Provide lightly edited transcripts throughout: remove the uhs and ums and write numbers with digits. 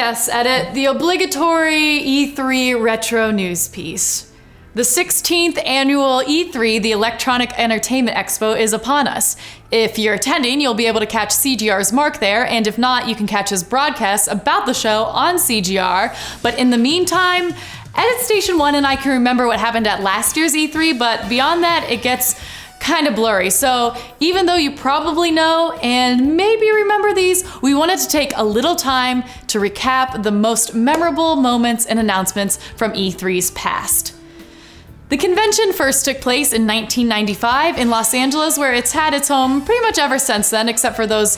Yes, edit the obligatory E3 retro news piece. The 16th annual E3, the Electronic Entertainment Expo, is upon us. If you're attending, you'll be able to catch CGR's Mark there, and if not, you can catch his broadcasts about the show on CGR. But in the meantime, Edit Station 1 and I can remember what happened at last year's E3, but beyond that, it gets kind of blurry. So even though you probably know and maybe remember these, we wanted to take a little time to recap the most memorable moments and announcements from E3's past. The convention first took place in 1995 in Los Angeles, where it's had its home pretty much ever since then, except for those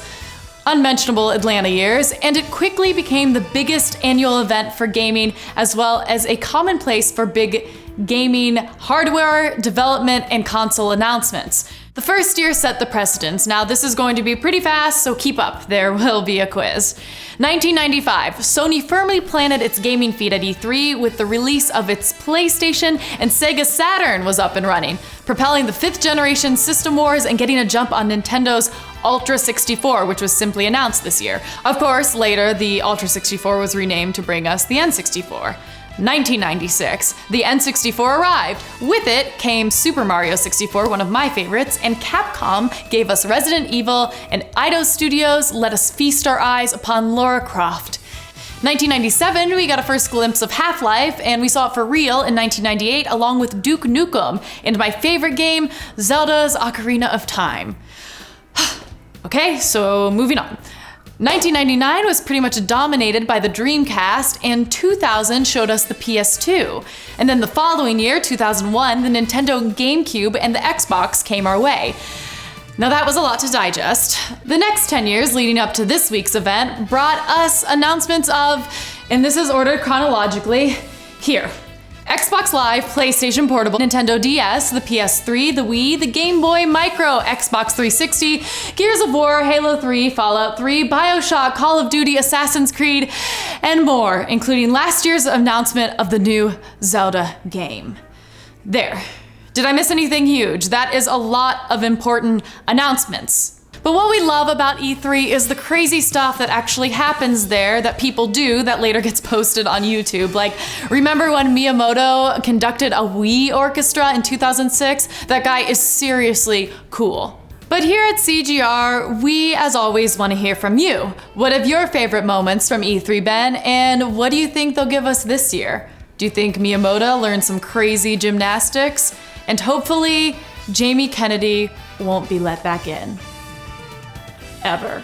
unmentionable Atlanta years, and it quickly became the biggest annual event for gaming, as well as a common place for big gaming hardware development and console announcements. The first year set the precedence. Now this is going to be pretty fast, so keep up, there will be a quiz. 1995, Sony firmly planted its gaming feet at E3 with the release of its PlayStation, and Sega Saturn was up and running, propelling the 5th generation system wars and getting a jump on Nintendo's Ultra 64, which was simply announced this year. Of course, later the Ultra 64 was renamed to bring us the N64. 1996, the N64 arrived. With it came Super Mario 64, one of my favorites, and Capcom gave us Resident Evil, and Eidos Studios let us feast our eyes upon Lara Croft. 1997, we got a first glimpse of Half-Life, and we saw it for real in 1998 along with Duke Nukem, and my favorite game, Zelda's Ocarina of Time. Okay, so moving on. 1999 was pretty much dominated by the Dreamcast, and 2000 showed us the PS2. And then the following year, 2001, the Nintendo GameCube and the Xbox came our way. Now that was a lot to digest. The next 10 years leading up to this week's event brought us announcements of, and this is ordered chronologically, here. Xbox Live, PlayStation Portable, Nintendo DS, the PS3, the Wii, the Game Boy Micro, Xbox 360, Gears of War, Halo 3, Fallout 3, BioShock, Call of Duty, Assassin's Creed, and more, including last year's announcement of the new Zelda game. There. Did I miss anything huge? That is a lot of important announcements. But what we love about E3 is the crazy stuff that actually happens there that people do that later gets posted on YouTube. Like, remember when Miyamoto conducted a Wii orchestra in 2006? That guy is seriously cool. But here at CGR, we, as always, want to hear from you. What have your favorite moments from E3 been, and what do you think they'll give us this year? Do you think Miyamoto learned some crazy gymnastics? And hopefully, Jamie Kennedy won't be let back in. Ever.